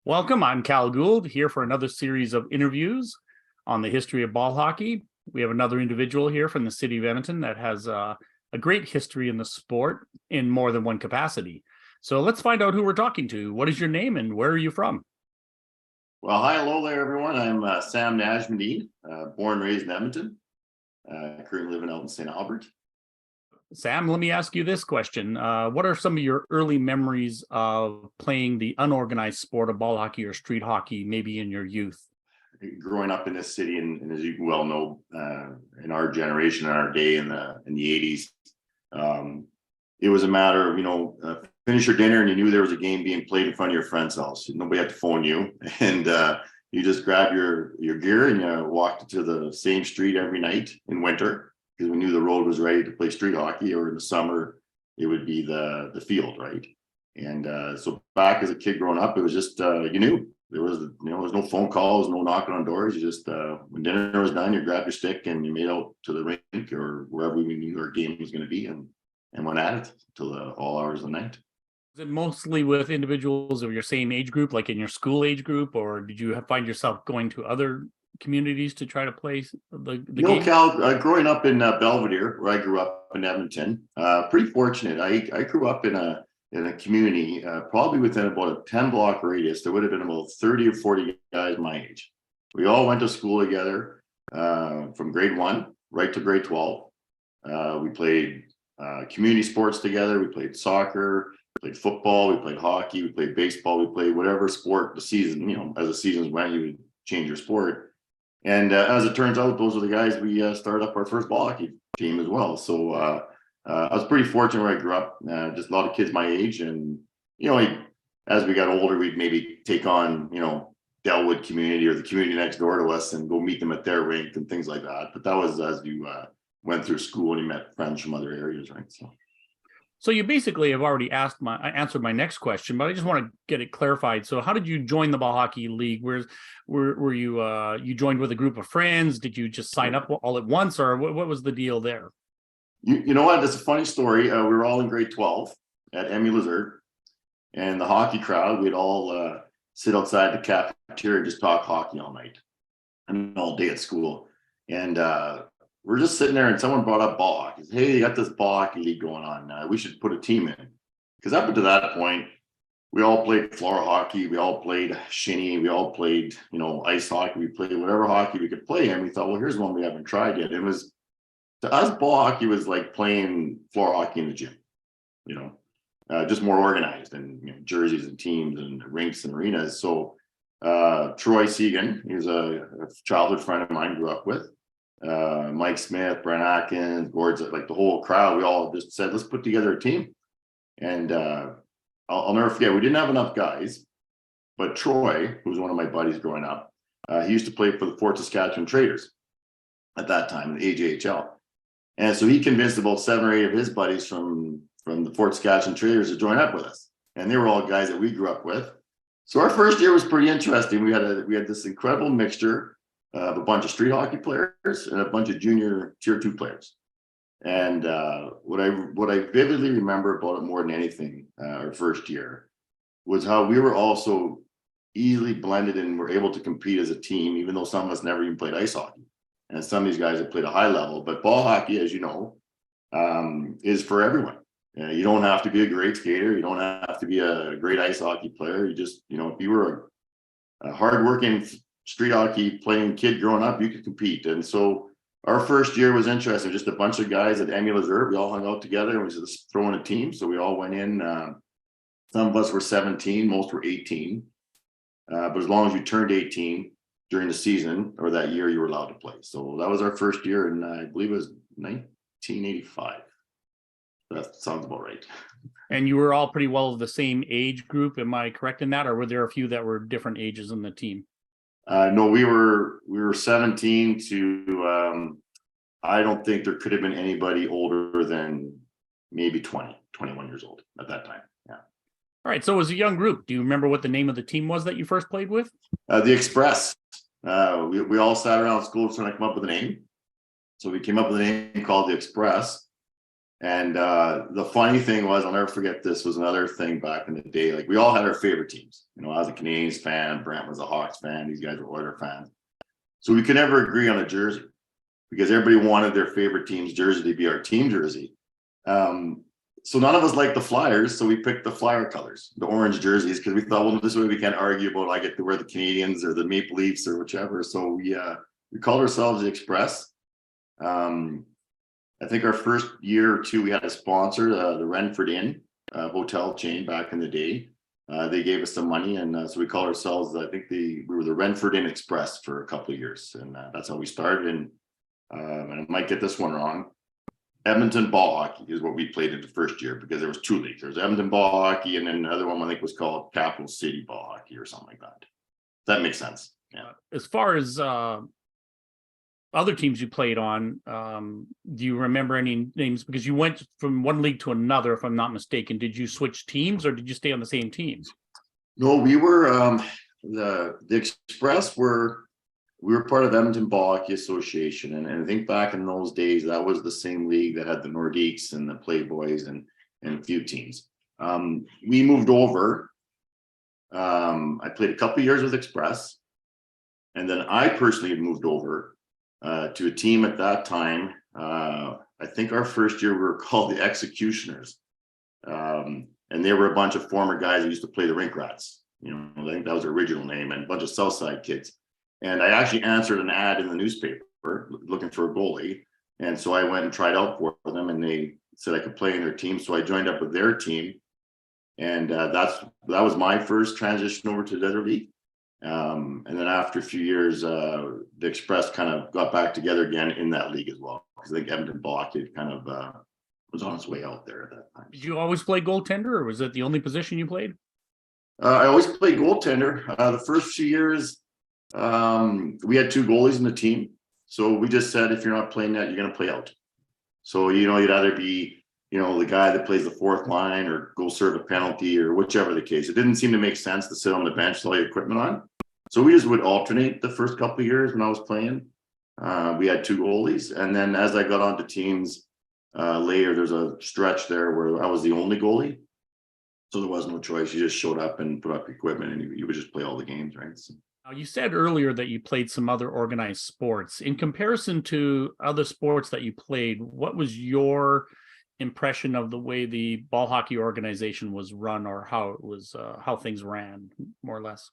Welcome. I'm Cal Gould here for another series of interviews on the history of ball hockey. We have another individual here from the city of Edmonton that has a great history in the sport in more than one capacity. So let's find out who we're talking to. What is your name and where are you from? Well, hi, hello there, everyone. I'm Sam Najmeddine, born and raised in Edmonton. Currently living out in St. Albert. Sam, let me ask you this question. What are some of your early memories of playing the unorganized sport of ball hockey or street hockey, maybe in your youth? Growing up in this city, and as you well know, in our generation, in our day, in the '80s, it was a matter of finish your dinner and you knew there was a game being played in front of your friend's house. Nobody had to phone you, and you just grabbed your gear and you walked to the same street every night in winter, because we knew the road was ready to play street hockey, or in the summer it would be the field, right? And so back as a kid growing up, it was just you knew there was there's no phone calls, no knocking on doors. You just when dinner was done, you grabbed your stick and you made out to the rink or wherever we knew our game was going to be, and went at it till all hours of the night. Was it mostly with individuals of your same age group, like in your school age group, or did you find yourself going to other communities to try to play the game? Cal, growing up in Belvedere, where I grew up in Edmonton, pretty fortunate. I grew up in a community, probably within about a 10-block radius. There would have been about 30 or 40 guys my age. We all went to school together from grade 1 right to grade 12. We played community sports together. We played soccer, we played football, we played hockey, we played baseball, we played whatever sport the season, as the seasons went, you would change your sport. And as it turns out, those are the guys we started up our first ball hockey team as well. So I was pretty fortunate where I grew up, just a lot of kids my age. And, as we got older, we'd maybe take on, Delwood community or the community next door to us and go meet them at their rink and things like that. But that was as you went through school and you met friends from other areas, right? So you basically have already answered my next question, but I just want to get it clarified. So how did you join the ball hockey league? Were you you joined with a group of friends? Did you just sign up all at once, or what was the deal there? You know what? That's a funny story. We were all in grade 12 at Belvedere, and the hockey crowd, we'd all sit outside the cafeteria and just talk hockey all night and all day at school. And we're just sitting there, and someone brought up ball hockey. Hey, you got this ball hockey league going on. We should put a team in. Because up until that point, we all played floor hockey. We all played shinny. We all played, ice hockey. We played whatever hockey we could play. And we thought, well, here's one we haven't tried yet. It was, to us, ball hockey was like playing floor hockey in the gym, just more organized, and jerseys and teams and rinks and arenas. So Troy Segan, he was a childhood friend of mine, grew up with. Mike Smith, Brent Atkins, Gord's, like the whole crowd, we all just said, let's put together a team. And I'll never forget, we didn't have enough guys, but Troy, who was one of my buddies growing up, he used to play for the Fort Saskatchewan Traders at that time, the AJHL. And so he convinced about 7 or 8 of his buddies from the Fort Saskatchewan Traders to join up with us. And they were all guys that we grew up with. So our first year was pretty interesting. We had this incredible mixture of a bunch of street hockey players and a bunch of junior tier 2 players. And what I vividly remember about it more than anything, our first year, was how we were also easily blended and were able to compete as a team, even though some of us never even played ice hockey. And some of these guys have played a high level. But ball hockey, as you know, is for everyone. You don't have to be a great skater. You don't have to be a great ice hockey player. You just, if you were a hardworking street hockey playing kid growing up, you could compete. And so our first year was interesting. Just a bunch of guys at Belvedere. We all hung out together and we just throwing a team. So we all went in. Some of us were 17, most were 18. But as long as you turned 18 during the season or that year, you were allowed to play. So that was our first year, and I believe it was 1985. That sounds about right. And you were all pretty well the same age group. Am I correct in that, or were there a few that were different ages in the team? No, we were 17 to I don't think there could have been anybody older than maybe 21 years old at that time. Yeah. All right. So it was a young group. Do you remember what the name of the team was that you first played with? The Express. We all sat around school trying to come up with a name. So we came up with a name called the Express. And the funny thing was, I'll never forget this, was another thing back in the day. Like we all had our favorite teams. You know, I was a Canadiens fan, Brent was a Hawks fan, these guys were Oiler fans. So we could never agree on a jersey because everybody wanted their favorite team's jersey to be our team jersey. So none of us liked the Flyers, so we picked the Flyer colors, the orange jerseys, because we thought, well, this way we can't argue about I get to wear the Canadians or the Maple Leafs or whichever. So we called ourselves the Express. I think our first year or two, we had a sponsor, the Renford Inn hotel chain back in the day. They gave us some money, and so we called ourselves, I think we were the Renford Inn Express for a couple of years, and that's how we started. And I might get this one wrong. Edmonton ball hockey is what we played in the first year because there was two leagues. There was Edmonton ball hockey, and then another one I think was called Capital City ball hockey or something like that. That makes sense. Yeah. As far as other teams you played on, do you remember any names? Because you went from one league to another, if I'm not mistaken. Did you switch teams or did you stay on the same teams? No, we were the Express we were part of Edmonton Ball Hockey Association, and I think back in those days that was the same league that had the Nordiques and the Playboys and a few teams. We moved over. I played a couple of years with Express, and then I personally had moved over to a team at that time. I think our first year we were called the Executioners, and they were a bunch of former guys that used to play the Rink Rats. You know, I think that was their original name, and a bunch of Southside kids. And I actually answered an ad in the newspaper looking for a goalie. And so I went and tried out for them, and they said I could play in their team. So I joined up with their team. And that was my first transition over to the other league. And then after a few years, the Express kind of got back together again in that league as well. Because I think Edmonton Blockade kind of was on its way out there at that time. Did you always play goaltender, or was that the only position you played? I always played goaltender. The first few years, we had two goalies in the team. So we just said, if you're not playing that, you're going to play out. So, you know, you'd either be, you know, the guy that plays the fourth line or go serve a penalty or whichever the case. It didn't seem to make sense to sit on the bench with all your equipment on. So we just would alternate the first couple of years when I was playing. We had two goalies. And then as I got onto teams later, there's a stretch there where I was the only goalie. So there was no choice. You just showed up and put up equipment, and you would just play all the games, right? So. Now, you said earlier that you played some other organized sports. In comparison to other sports that you played, what was your impression of the way the ball hockey organization was run, or how it was, how things ran, more or less?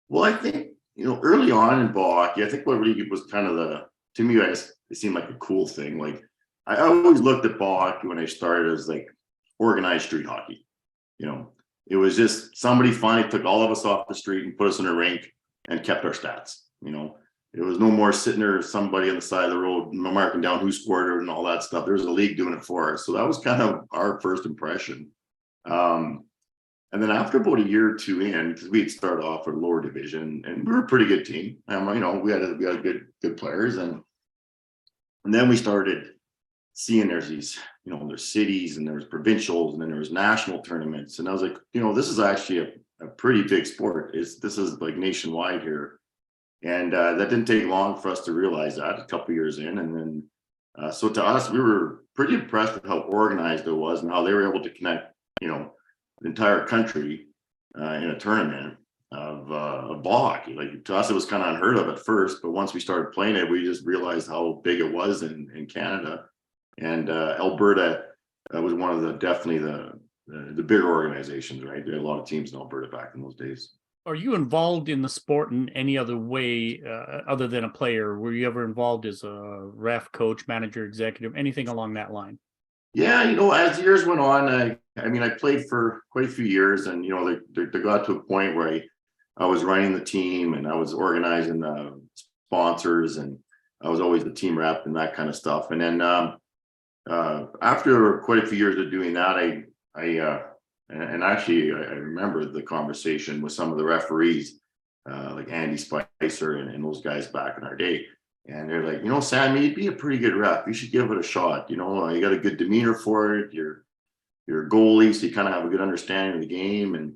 Well, I think, you know, early on in ball hockey, I think what really was kind of to me, it seemed like a cool thing. Like I always looked at ball hockey when I started as like organized street hockey. You know, it was just somebody finally took all of us off the street and put us in a rink and kept our stats. You know, it was no more sitting there, somebody on the side of the road marking down who scored it and all that stuff. There was a league doing it for us. So that was kind of our first impression. And then after about a year or two in, because we had started off with a lower division, and we were a pretty good team. You know, we had good players, and then we started seeing there's these, you know, there's cities and there's provincials and then there's national tournaments. And I was like, you know, this is actually a pretty big sport. This is like nationwide here. And that didn't take long for us to realize that a couple of years in. And then, so to us, we were pretty impressed with how organized it was and how they were able to connect, you know, the entire country in a tournament of ball hockey. Like to us, it was kind of unheard of at first, but once we started playing it, we just realized how big it was in Canada. And Alberta was one of definitely the bigger organizations, right? There had a lot of teams in Alberta back in those days. Are you involved in the sport in any other way other than a player? Were you ever involved as a ref, coach, manager, executive, anything along that line? Yeah, you know, as years went on, I played for quite a few years, and you know, they got to a point where I was running the team and I was organizing the sponsors, and I was always the team rep and that kind of stuff. And then after quite a few years of doing that, I remember the conversation with some of the referees, like Andy Spicer and those guys back in our day. And they're like, you know, Sam, you'd be a pretty good ref. You should give it a shot. You know, you got a good demeanor for it. You're a goalie, so you kind of have a good understanding of the game. And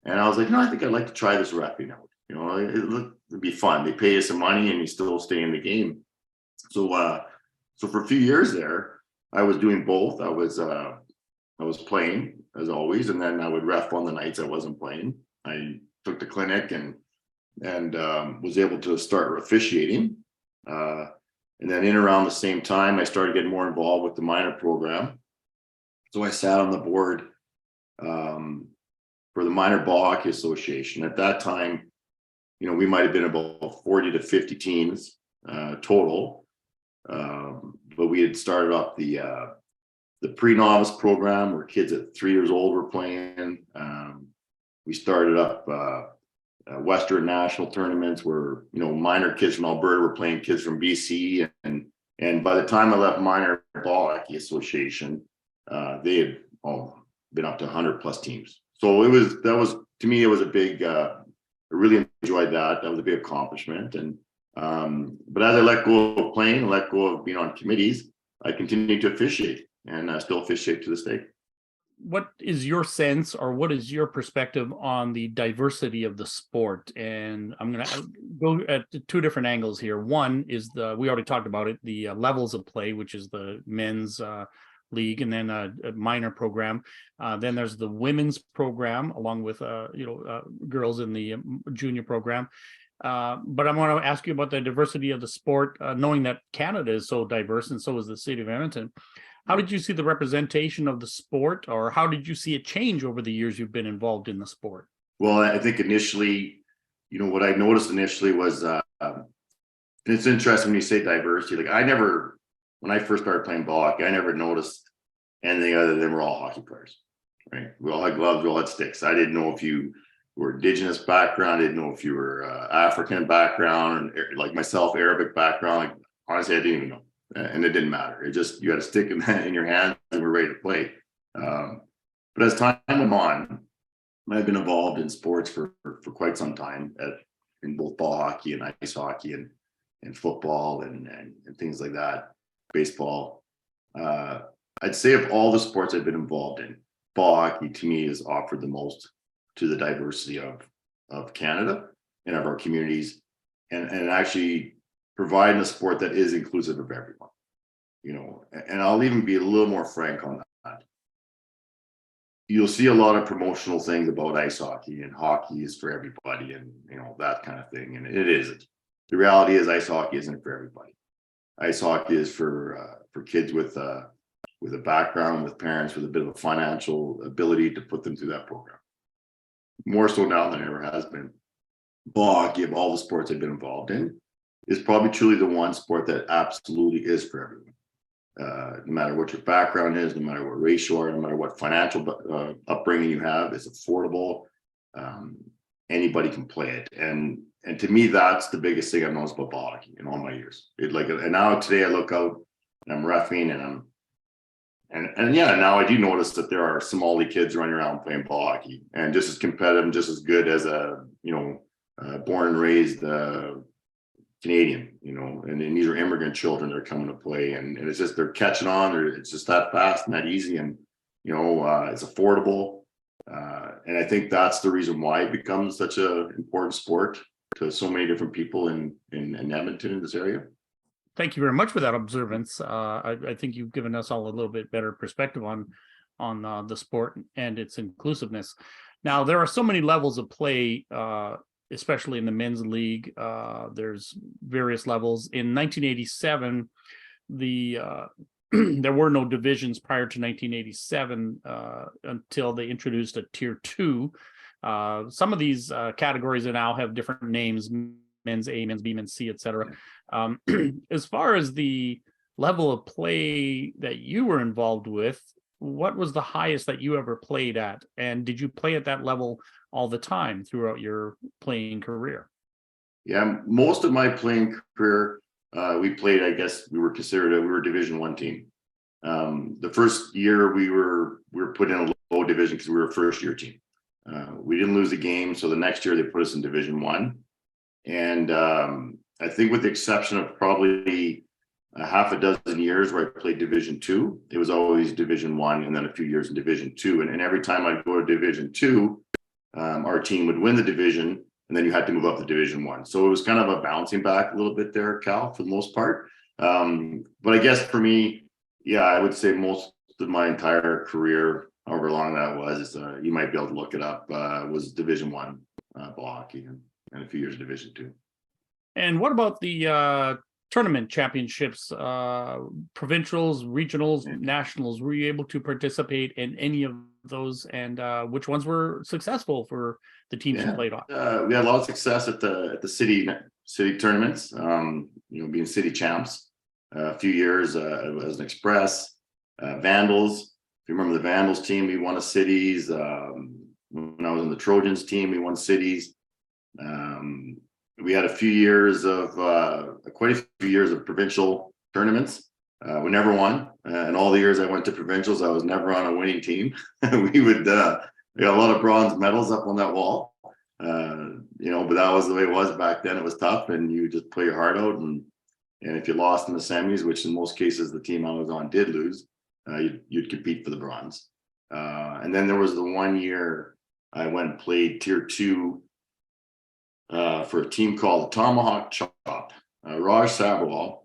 I was like, no, I think I'd like to try this repping out. You know, it'd be fun. They pay you some money and you still stay in the game. So for a few years there, I was doing both. I was playing as always, and then I would ref on the nights I wasn't playing. I took the clinic and was able to start officiating. And then in around the same time, I started getting more involved with the minor program. So I sat on the board for the Minor Ball Hockey Association. At that time, we might have been about 40 to 50 teams total. But we had started up the pre-novice program where kids at 3 years old were playing. We started up Western national tournaments where minor kids from Alberta were playing kids from BC, and by the time I left Minor Ball Hockey Association, they had been up to 100 plus teams. So that was to me, it was a big. I really enjoyed that. That was a big accomplishment. And but as I let go of playing, let go of being on committees, I continued to officiate, and I still officiate to this day. What is your sense, or what is your perspective on the diversity of the sport? And I'm going to go at two different angles here. One is we already talked about it, the levels of play, which is the men's league, and then a minor program. Then there's the women's program, along with girls in the junior program. But I want to ask you about the diversity of the sport, knowing that Canada is so diverse and so is the city of Edmonton. How did you see the representation of the sport, or how did you see it change over the years you've been involved in the sport? Well, I think initially, what I noticed initially was, and it's interesting when you say diversity. Like when I first started playing ball hockey, I never noticed anything other than we're all hockey players, right? We all had gloves, we all had sticks. I didn't know if you were Indigenous background, I didn't know if you were African background, and like myself, Arabic background. Like, honestly, I didn't even know. And it didn't matter. It just, you had a stick in your hand and we're ready to play. But as time went on, I've been involved in sports for quite some time in both ball hockey and ice hockey and football and things like that, baseball. I'd say of all the sports I've been involved in, ball hockey to me has offered the most to the diversity of Canada and of our communities, and actually providing a sport that is inclusive of everyone, and I'll even be a little more frank on that. You'll see a lot of promotional things about ice hockey, and hockey is for everybody, and that kind of thing, and it isn't. The reality is ice hockey isn't for everybody. Ice hockey is for kids with a background, with parents with a bit of a financial ability to put them through that program. More so now than it ever has been. Ball hockey, of all the sports I've been involved in, is probably truly the one sport that absolutely is for everyone. No matter what your background is, no matter what race you are, no matter what financial upbringing you have, it's affordable. Anybody can play it, and to me, that's the biggest thing I've noticed about ball hockey in all my years. And now today I look out and I'm reffing and yeah, now I do notice that there are Somali kids running around playing ball hockey and just as competitive and just as good as born and raised Canadian, and these are immigrant children that are coming to play, and it's just they're catching on. It's just that fast and that easy, and it's affordable, and I think that's the reason why it becomes such an important sport to so many different people in Edmonton, in this area. Thank you very much for that observance. I think you've given us all a little bit better perspective on the sport and its inclusiveness. Now, there are so many levels of play, especially in the men's league. There's various levels. In 1987, there were no divisions prior to 1987 until they introduced a tier 2. Some of these categories now have different names: men's A, men's B, men's C, etc. As far as the level of play that you were involved with, what was the highest that you ever played at? And did you play at that level all the time throughout your playing career? Yeah, most of my playing career, we played, I guess we were considered, we were a Division I team. The first year we were put in a low division because we were a first year team. We didn't lose a game, so the next year they put us in Division I. And I think with the exception of probably a half a dozen years where I played Division II, it was always Division I and then a few years in Division II. And every time I'd go to Division II, our team would win the division, and then you had to move up to Division I. So it was kind of a bouncing back a little bit there, Cal, for the most part. But I guess for me, Yeah, I would say most of my entire career, however long that was, you might be able to look it up, was Division 1 ball hockey and a few years Division 2. And what about the tournament championships, provincials, regionals, nationals? Were you able to participate in any of those, and which ones were successful for the teams you played on? We had a lot of success at the city tournaments. Being city champs. A few years as an Express, Vandals. If you remember the Vandals team, we won a cities. When I was on the Trojans team, we won cities. We had a few years of quite a few years of provincial tournaments. We never won, and all the years I went to provincials, I was never on a winning team. we got a lot of bronze medals up on that wall. But that was the way it was back then. It was tough, and you just play your heart out. And if you lost in the semis, which in most cases the team I was on did lose, you'd compete for the bronze. And then there was the 1 year I went and played Tier 2 for a team called the Tomahawk Chop. Raj Sabharwal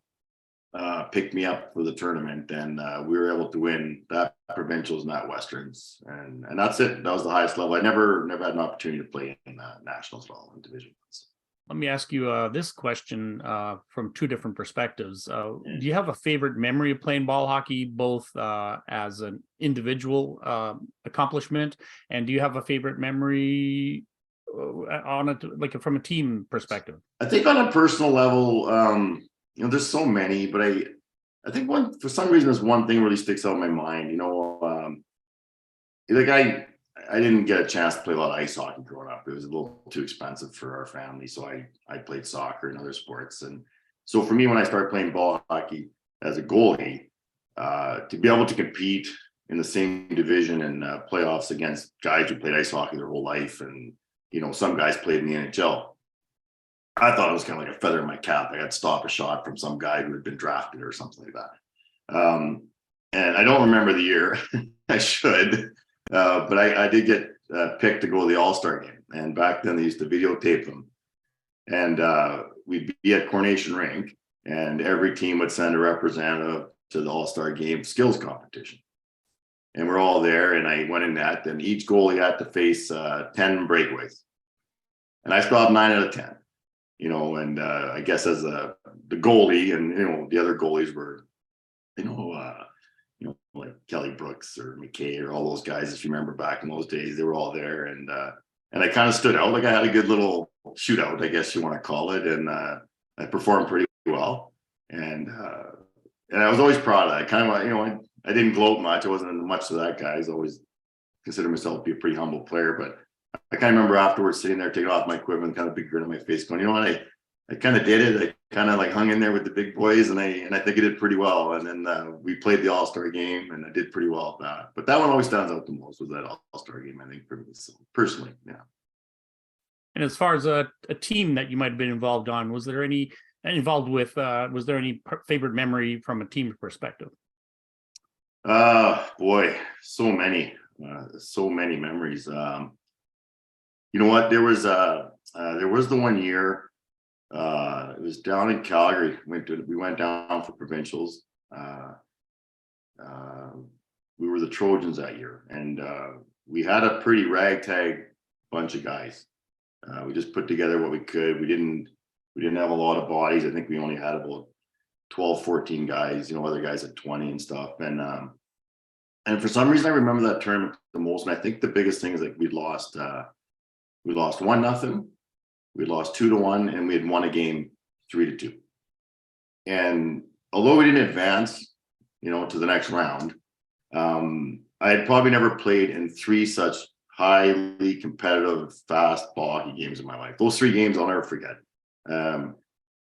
picked me up for the tournament, and we were able to win that provincials and that westerns, and that's it. That was the highest level. I never had an opportunity to play in nationals at all in Division 1. Let me ask you this question from two different perspectives. Do you have a favorite memory of playing ball hockey, both as an individual accomplishment, and do you have a favorite memory on it, like from a team perspective? I think on a personal level, there's so many, but I think for some reason, there's one thing really sticks out in my mind. I didn't get a chance to play a lot of ice hockey growing up. It was a little too expensive for our family, so I played soccer and other sports. And so for me, when I started playing ball hockey as a goalie, to be able to compete in the same division and playoffs against guys who played ice hockey their whole life, and some guys played in the NHL. I thought it was kind of like a feather in my cap. I got to stop a shot from some guy who had been drafted or something like that. And I don't remember the year. I should. But I did get picked to go to the All-Star game. And back then they used to videotape them. And we'd be at Coronation Rink, and every team would send a representative to the All-Star game skills competition. And we're all there, and I went in that, and each goalie had to face 10 breakaways. And I stopped 9 out of 10. And I guess as the goalie, and the other goalies were, like Kelly Brooks or McKay or all those guys. If you remember back in those days, they were all there, and I kind of stood out. Like I had a good little shootout, I guess you want to call it, and I performed pretty well, and I was always proud of that. I kind of, I didn't gloat much. I wasn't much to that guy. I always considered myself to be a pretty humble player, but I kind of remember afterwards sitting there, taking off my equipment, kind of big grin on my face, going, you know what, I kind of did it. I kind of like hung in there with the big boys, and I think I did pretty well. And then we played the All-Star game, and I did pretty well at that. But that one always stands out the most, was that All-Star game, I think, for me, personally, yeah. And as far as a team that you might have been involved on, was there any favorite memory from a team perspective? Boy, so many memories. You know what? There was the 1 year. It was down in Calgary. We went down for provincials. We were the Trojans that year, and we had a pretty ragtag bunch of guys. We just put together what we could. We didn't have a lot of bodies. I think we only had about 12, 14 guys. Other guys had 20 and stuff. And for some reason, I remember that tournament the most. And I think the biggest thing is like we lost 1-0. We lost 2-1, and we had won a game 3-2. And although we didn't advance, to the next round, I had probably never played in 3 such highly competitive, fast ball hockey games in my life. Those 3 games I'll never forget.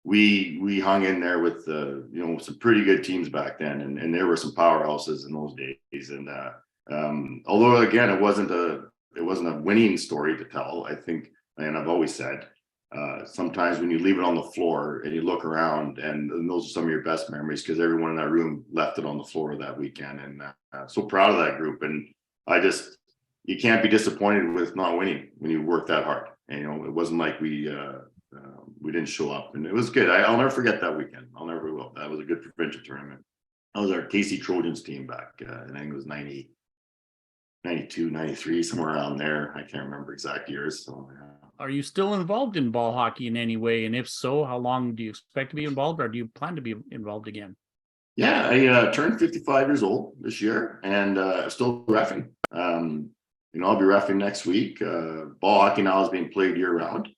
We hung in there with some pretty good teams back then, and there were some powerhouses in those days. And although again it wasn't a winning story to tell, I think, and I've always said, sometimes when you leave it on the floor and you look around, and those are some of your best memories, because everyone in that room left it on the floor that weekend. And so proud of that group. And you can't be disappointed with not winning when you work that hard. And, it wasn't like we didn't show up, and it was good. I'll never forget that weekend. I'll never will. That was a good provincial tournament. That was our Casey Trojans team back. I think it was 90, 92, 93, somewhere around there. I can't remember exact years. So, yeah. Are you still involved in ball hockey in any way? And if so, how long do you expect to be involved, or do you plan to be involved again? Yeah, I turned 55 years old this year, and still reffing. I'll be reffing next week. Ball hockey now is being played year round.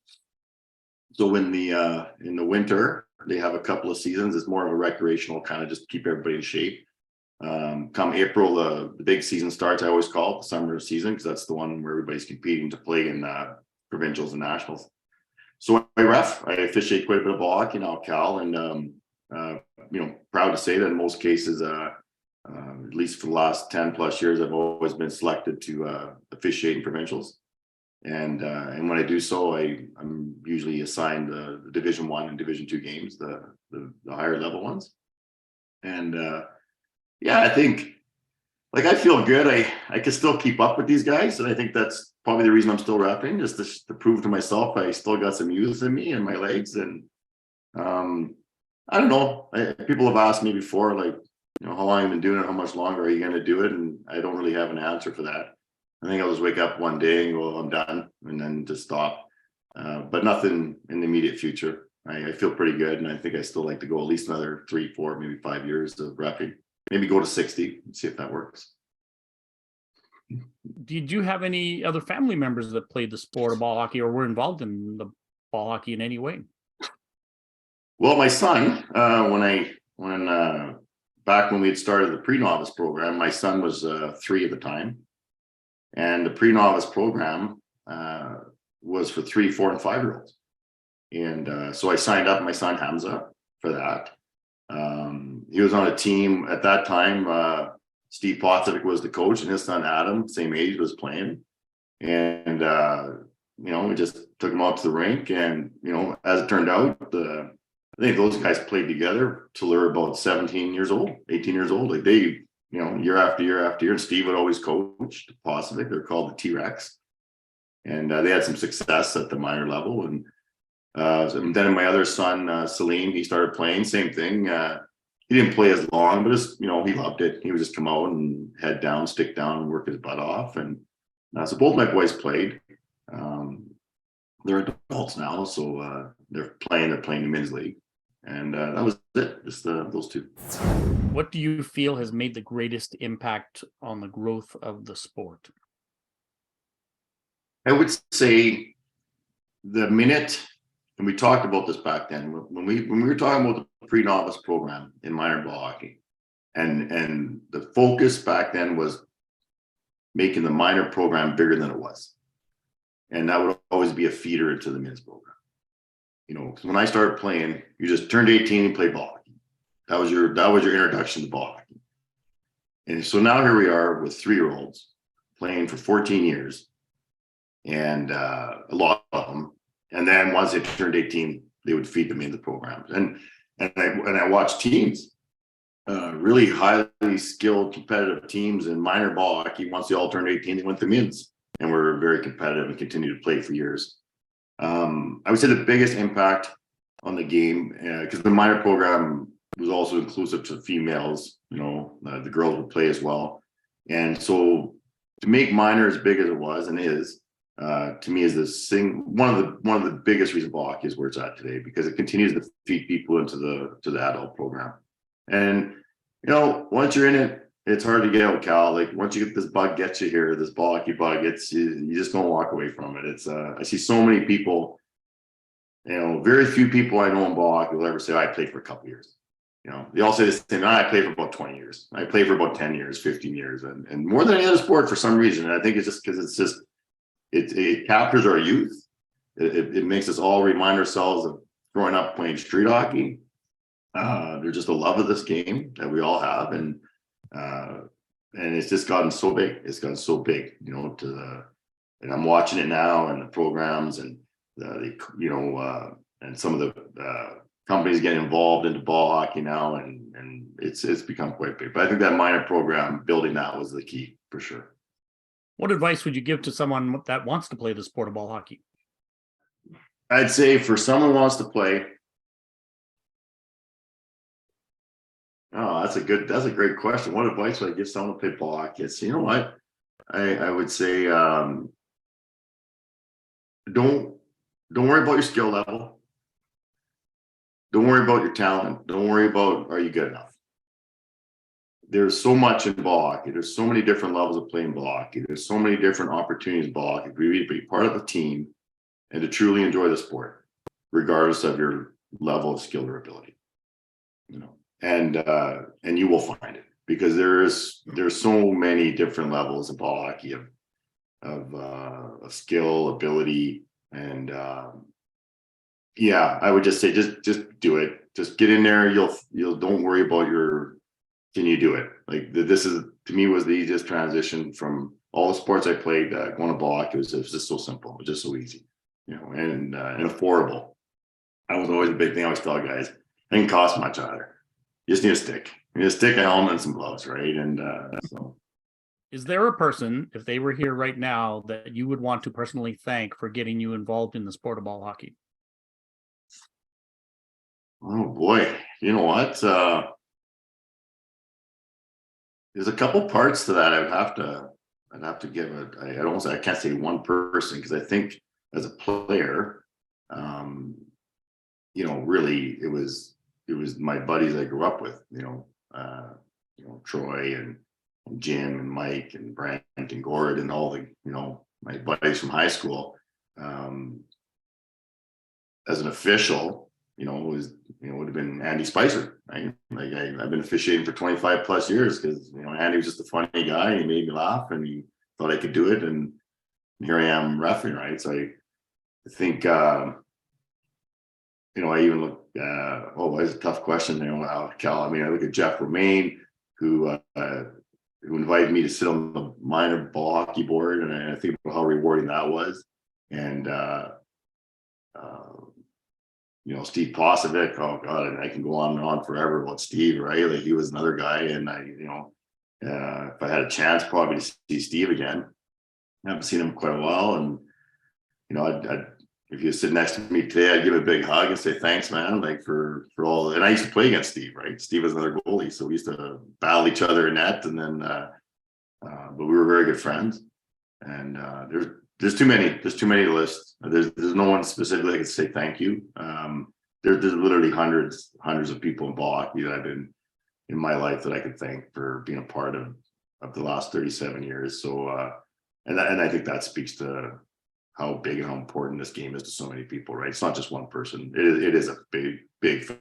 So in the winter, they have a couple of seasons. It's more of a recreational kind of just keep everybody in shape. Come April, the big season starts. I always call it the summer season because that's the one where everybody's competing to play in provincials and nationals. So I ref. I officiate quite a bit of ball hockey now, Cal, and proud to say that in most cases, at least for the last 10 plus years, I've always been selected to officiate in provincials. And when I do so, I'm usually assigned the Division I and Division II games, the higher level ones. And I think I feel good. I can still keep up with these guys, and I think that's probably the reason I'm still rapping, just to prove to myself I still got some youth in me and my legs. And I don't know. People have asked me before, how long have you been doing it? How much longer are you going to do it? And I don't really have an answer for that. I think I'll just wake up one day and go, I'm done, and then just stop. But nothing in the immediate future. I feel pretty good, and I think I still like to go at least another 3, 4, maybe 5 years of reffing. Maybe go to 60 and see if that works. Did you have any other family members that played the sport of ball hockey or were involved in the ball hockey in any way? Well, my son, back when we had started the pre-novice program, my son was 3 at the time. And the pre-novice program was for 3, 4, and 5-year-olds. And so I signed up my son Hamza for that. He was on a team at that time. Steve Potsovic was the coach, and his son Adam, same age, was playing. And we just took him out to the rink. And as it turned out, I think those guys played together till they were about 17 years old, 18 years old. Like they, year after year after year. And Steve would always coach Potsovic. They're called the T-Rex. And they had some success at the minor level. And then my other son, Salim, he started playing, same thing. He didn't play as long, but he loved it. He would just come out and head down, stick down, and work his butt off. And so both my boys played. They're adults now, so they're playing the men's league. And that was it, just those two. What do you feel has made the greatest impact on the growth of the sport? I would say the minute, and we talked about this back then, when we were talking about the pre-novice program in minor ball hockey, and the focus back then was making the minor program bigger than it was. And that would always be a feeder into the men's program. Because when I started playing, you just turned 18 and played ball hockey. That was your introduction to ball hockey. And so now here we are with 3-year-olds playing for 14 years, and a lot of them. And then once they turned 18, they would feed them into the programs. And I watched teams, really highly skilled, competitive teams in minor ball hockey. Once they all turned 18, they went to men's, and were very competitive and continued to play for years. I would say the biggest impact on the game, because the minor program was also inclusive to females, the girls would play as well. And so to make minor as big as it was and is, to me, is one of the biggest reasons ball hockey is where it's at today, because it continues to feed people into the adult program. And once you're in it, it's hard to get out, Cal. Like once you get this bug, gets you here, this ball hockey bug, you just don't walk away from it. It's I see so many people, very few people I know in ball hockey will ever say, I played for a couple years. They all say this thing, I played for about 20 years. I played for about 10 years, 15 years, and more than any other sport for some reason. And I think it's just because it captures our youth. It makes us all remind ourselves of growing up playing street hockey. There's just a love of this game that we all have, and it's just gotten so big. It's gotten so big, and I'm watching it now, and the programs, and and some of the companies getting involved into ball hockey now, and it's become quite big. But I think that minor program, building that, was the key for sure. What advice would you give to someone that wants to play the sport of ball hockey? I'd say for someone who wants to play, Oh, that's a great question. What advice would I give someone to play ball hockey? You know what? I would say don't don't worry about your skill level. Don't worry about your talent. Don't worry about are you good enough. There's so much in ball hockey. There's so many different levels of playing ball hockey. There's so many different opportunities in ball hockey for you to be part of a team and to truly enjoy the sport, regardless of your level of skill or ability. You know, and you will find it because there's so many different levels of ball hockey of skill, ability, and yeah, I would just say just do it. Just get in there. You'll don't worry about your can you do it? Like this is to me was the easiest transition from all the sports I played. Going to ball hockey was just so simple, it was just so easy, you know, and affordable. That was always a big thing. I always tell guys, it didn't cost much either. You just need a stick. You need a stick, a helmet, and some gloves, right? And so. Is there a person, if they were here right now, that you would want to personally thank for getting you involved in the sport of ball hockey? Oh boy, you know what? There's a couple parts to that. I'd have to give it. I can't say one person because I think as a player, you know, really it was my buddies I grew up with. You know, Troy and Jim and Mike and Brent and Gord and all the my buddies from high school. As an official, it would have been Andy Spicer. Right? Like I've been officiating for 25 plus years because Andy was just a funny guy. He made me laugh, and he thought I could do it. And here I am refereeing, right? So I think I even look. It's a tough question. Cal. I mean, I look at Jeff Romaine, who invited me to sit on the minor ball hockey board, and I think about how rewarding that was. And Steve Posovic, oh God, and I can go on and on forever about Steve, right? Like he was another guy, and if I had a chance, probably to see Steve again. I haven't seen him quite a while, and I'd if you sit next to me today, I'd give a big hug and say thanks, man, like for all. And I used to play against Steve, right? Steve was another goalie, so we used to battle each other in net, and then, but we were very good friends. And there's too many to list. There's no one specifically I could say thank you. There's literally hundreds of people in ball hockey that I've been in my life that I could thank for being a part of the last 37 years. So, and I think that speaks to how big and how important this game is to so many people, right? It's not just one person. It is a big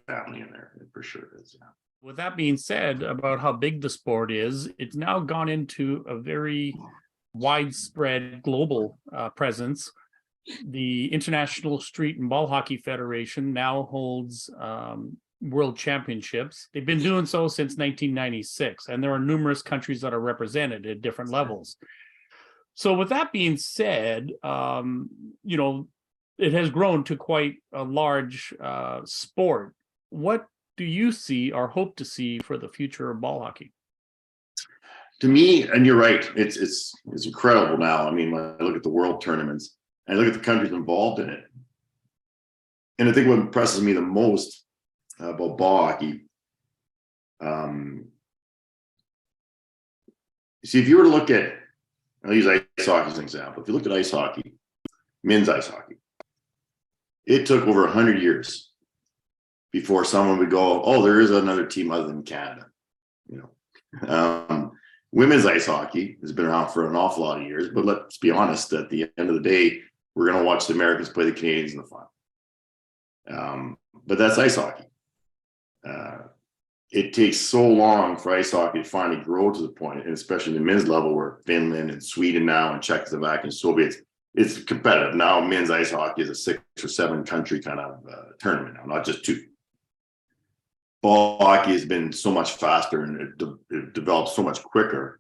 family in there. It for sure is. Yeah. With that being said, about how big the sport is, it's now gone into a very widespread global presence. The International Street and Ball Hockey Federation now holds world championships. They've been doing so since 1996, and there are numerous countries that are represented at different levels. So with that being said, it has grown to quite a large sport. What do you see or hope to see for the future of ball hockey? To me, and you're right, it's incredible now. I mean, when I look at the world tournaments and I look at the countries involved in it, and I think what impresses me the most about ball hockey, see, if you were to look at, I'll use ice hockey as an example. If you look at ice hockey, men's ice hockey, it took over 100 years before someone would go, oh, there is another team other than Canada. Women's ice hockey has been around for an awful lot of years, but let's be honest, at the end of the day, we're going to watch the Americans play the Canadians in the final. But that's ice hockey. It takes so long for ice hockey to finally grow to the point, and especially the men's level where Finland and Sweden now and Czechoslovakia and Soviets, it's competitive. Now men's ice hockey is a 6 or 7 country kind of tournament now, not just 2. Ball hockey has been so much faster and it develops so much quicker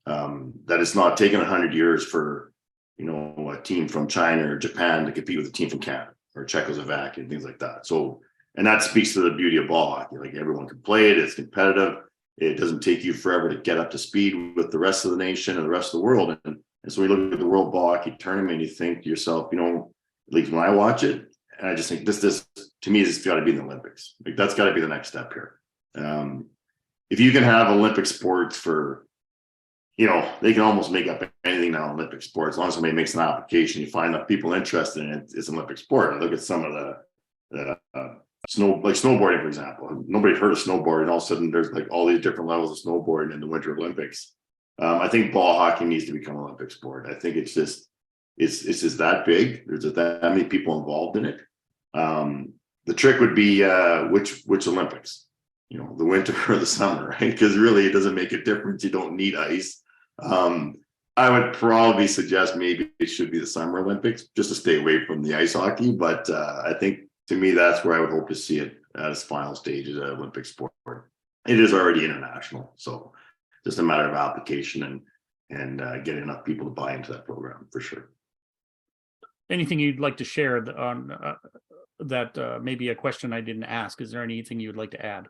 that it's not taken 100 years for a team from China or Japan to compete with a team from Canada or Czechoslovakia and things like that. So, and that speaks to the beauty of ball hockey. Like everyone can play it. It's competitive. It doesn't take you forever to get up to speed with the rest of the nation and the rest of the world. And so we look at the World Ball Hockey Tournament and you think to yourself, at least when I watch it, and I just think this to me, this has got to be in the Olympics. Like that's got to be the next step here. if you can have Olympic sports for, they can almost make up anything now in Olympic sports. As long as somebody makes an application, you find enough people interested in it, it's an Olympic sport. And look at some of the snowboarding, for example. Nobody heard of snowboarding. And all of a sudden, there's like all these different levels of snowboarding in the Winter Olympics. I think ball hockey needs to become an Olympic sport. I think it's just that big. There's that many people involved in it. The trick would be which Olympics, the winter or the summer, right? Because really, it doesn't make a difference. You don't need ice. I would probably suggest maybe it should be the Summer Olympics just to stay away from the ice hockey. But I think, to me, that's where I would hope to see it at its final stage as an Olympic sport. It is already international, so just a matter of application and getting enough people to buy into that program for sure. Anything you'd like to share on that? Maybe a question I didn't ask. Is there anything you'd like to add?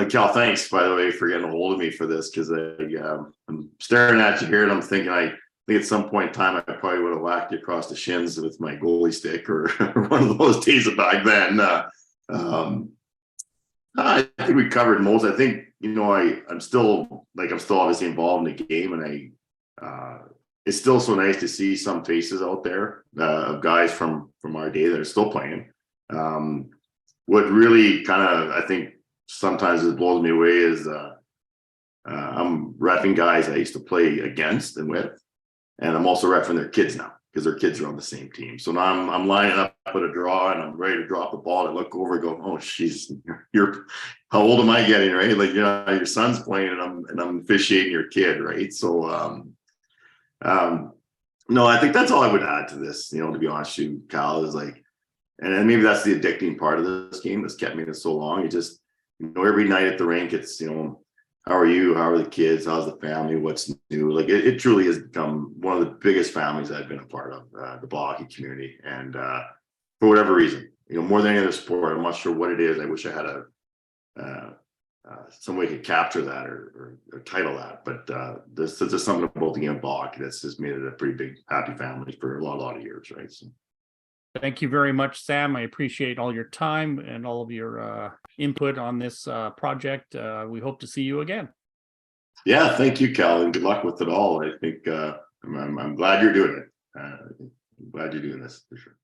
Cal, thanks, by the way, for getting a hold of me for this, because I'm staring at you here and I'm thinking, I think at some point in time, I probably would have whacked you across the shins with my goalie stick or one of those days back then. I think we covered most. I think, I'm still obviously involved in the game, and it's still so nice to see some faces out there of guys from our day that are still playing. What really kind of, I think, sometimes it blows me away is I'm reffing guys I used to play against and with, and I'm also reffing their kids now because their kids are on the same team. So now I'm lining up at a draw and I'm ready to drop the ball. I look over and go, oh, you're how old am I getting, right? Like, your son's playing and I'm officiating your kid, right? So no, I think that's all I would add to this, to be honest with you, Cal, is like, and maybe that's the addicting part of this game that's kept me in it so long. It just, every night at the rink, it's, how are you? How are the kids? How's the family? What's new? Like, it truly has become one of the biggest families I've been a part of, the ball hockey community. And for whatever reason, more than any other sport, I'm not sure what it is. I wish I had some way to capture that or title that. But there's just something about the game of ball hockey that's just made it a pretty big, happy family for a lot of years, right? So. Thank you very much, Sam. I appreciate all your time and all of your input on this project. We hope to see you again. Yeah, thank you, Cal, and good luck with it all. I think I'm glad you're doing it. I'm glad you're doing this for sure.